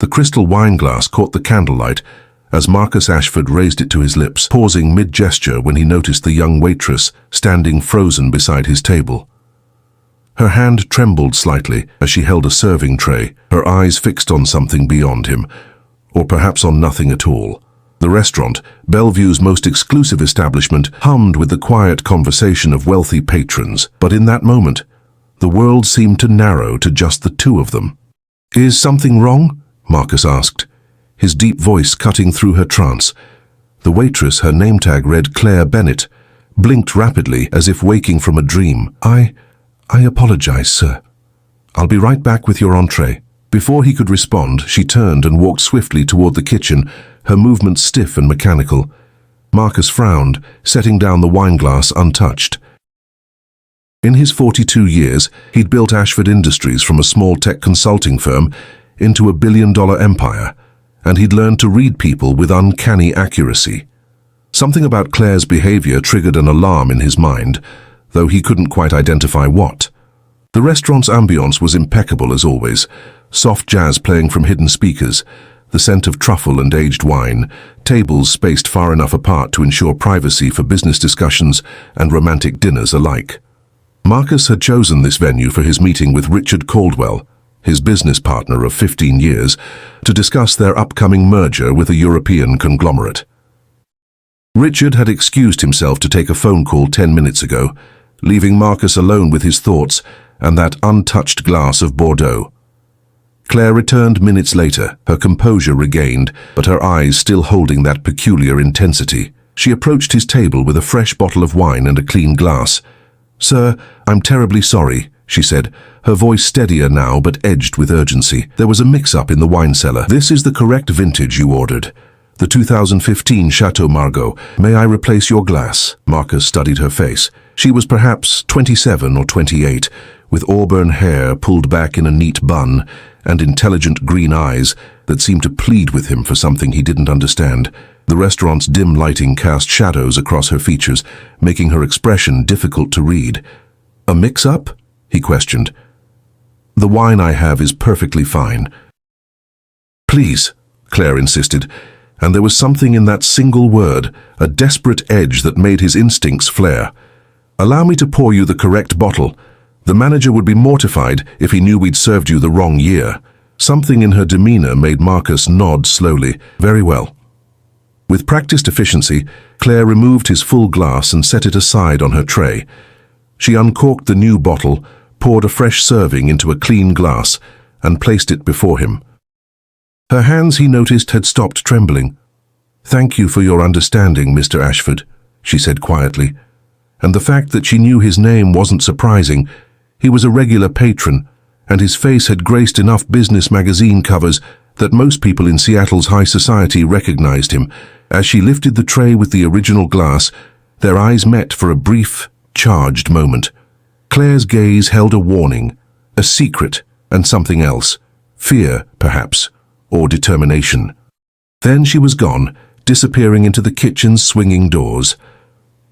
The crystal wine glass caught the candlelight as Marcus Ashford raised it to his lips, pausing mid-gesture when he noticed the young waitress standing frozen beside his table. Her hand trembled slightly as she held a serving tray, her eyes fixed on something beyond him, or perhaps on nothing at all. The restaurant, Bellevue's most exclusive establishment, hummed with the quiet conversation of wealthy patrons, but in that moment, the world seemed to narrow to just the two of them. "Is something wrong?" Marcus asked, his deep voice cutting through her trance. The waitress, her name tag read Claire Bennett, blinked rapidly as if waking from a dream. I apologize, sir. I'll be right back with your entree." Before he could respond, she turned and walked swiftly toward the kitchen, her movements stiff and mechanical. Marcus frowned, setting down the wine glass untouched. In his 42 years, he'd built Ashford Industries from a small tech consulting firm into a billion-dollar empire, and he'd learned to read people with uncanny accuracy. Something about Claire's behavior triggered an alarm in his mind, though he couldn't quite identify what. The restaurant's ambience was impeccable as always, soft jazz playing from hidden speakers, the scent of truffle and aged wine, tables spaced far enough apart to ensure privacy for business discussions and romantic dinners alike. Marcus had chosen this venue for his meeting with Richard Caldwell, his business partner of 15 years, to discuss their upcoming merger with a European conglomerate. Richard had excused himself to take a phone call 10 minutes ago, leaving Marcus alone with his thoughts and that untouched glass of Bordeaux. Claire returned minutes later, her composure regained, but her eyes still holding that peculiar intensity. She approached his table with a fresh bottle of wine and a clean glass. "Sir, I'm terribly sorry," she said, her voice steadier now but edged with urgency. "There was a mix-up in the wine cellar. This is the correct vintage you ordered. The 2015 Chateau Margaux. May I replace your glass?" Marcus studied her face. She was perhaps 27 or 28, with auburn hair pulled back in a neat bun and intelligent green eyes that seemed to plead with him for something he didn't understand. The restaurant's dim lighting cast shadows across her features, making her expression difficult to read. "A mix-up?" he questioned. "The wine I have is perfectly fine." "Please," Claire insisted, and there was something in that single word, a desperate edge that made his instincts flare. "Allow me to pour you the correct bottle. The manager would be mortified if he knew we'd served you the wrong year." Something in her demeanor made Marcus nod slowly. "Very well." With practiced efficiency, Claire removed his full glass and set it aside on her tray. She uncorked the new bottle, poured a fresh serving into a clean glass, and placed it before him. Her hands, he noticed, had stopped trembling. "Thank you for your understanding, Mr. Ashford," she said quietly. And the fact that she knew his name wasn't surprising. He was a regular patron, and his face had graced enough business magazine covers that most people in Seattle's high society recognized him. As she lifted the tray with the original glass, their eyes met for a brief, charged moment. Claire's gaze held a warning, a secret, and something else. Fear, perhaps, or determination. Then she was gone, disappearing into the kitchen's swinging doors.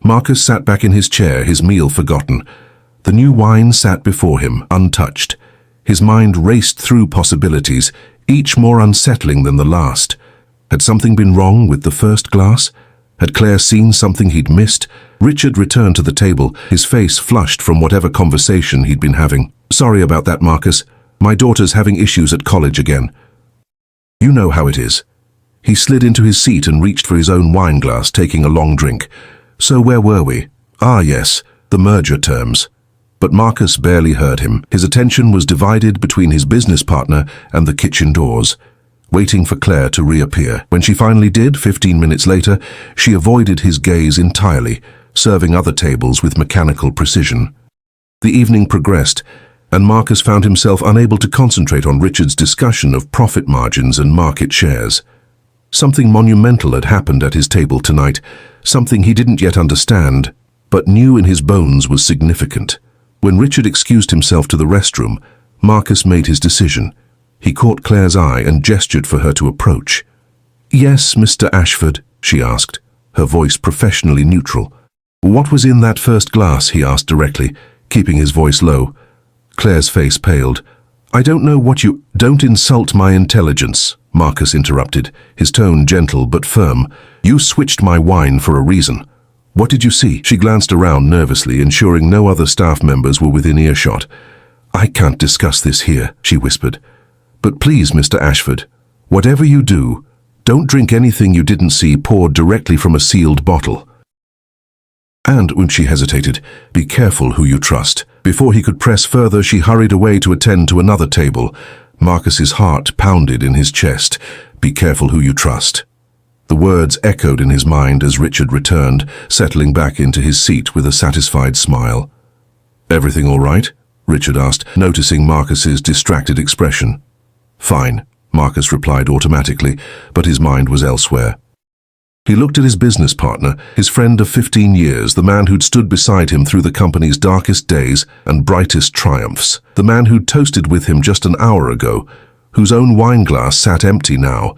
Marcus sat back in his chair, his meal forgotten. The new wine sat before him, untouched. His mind raced through possibilities, each more unsettling than the last. Had something been wrong with the first glass? Had Claire seen something he'd missed? Richard returned to the table, his face flushed from whatever conversation he'd been having. "Sorry about that, Marcus. My daughter's having issues at college again." "You know how it is." He slid into his seat and reached for his own wine glass, taking a long drink. "So where were we?" "Ah, yes, the merger terms." But Marcus barely heard him. His attention was divided between his business partner and the kitchen doors, waiting for Claire to reappear. When she finally did, 15 minutes later, she avoided his gaze entirely, serving other tables with mechanical precision. The evening progressed, and Marcus found himself unable to concentrate on Richard's discussion of profit margins and market shares. Something monumental had happened at his table tonight, something he didn't yet understand, but knew in his bones was significant. When Richard excused himself to the restroom, Marcus made his decision. He caught Claire's eye and gestured for her to approach. "Yes, Mr. Ashford," she asked, her voice professionally neutral. "What was in that first glass?" he asked directly, keeping his voice low. Claire's face paled. I don't know what you— Don't insult my intelligence, Marcus interrupted, his tone gentle but firm. You switched my wine for a reason. What did you see? She glanced around nervously, ensuring no other staff members were within earshot. I can't discuss this here, she whispered. But please, Mr. Ashford, whatever you do, don't drink anything you didn't see poured directly from a sealed bottle. And, when she hesitated, be careful who you trust. Before he could press further, she hurried away to attend to another table. Marcus's heart pounded in his chest. Be careful who you trust. The words echoed in his mind as Richard returned, settling back into his seat with a satisfied smile. Everything all right? Richard asked, noticing Marcus's distracted expression. Fine, Marcus replied automatically, but his mind was elsewhere. He looked at his business partner, his friend of 15 years, the man who'd stood beside him through the company's darkest days and brightest triumphs, the man who'd toasted with him just an hour ago, whose own wine glass sat empty now,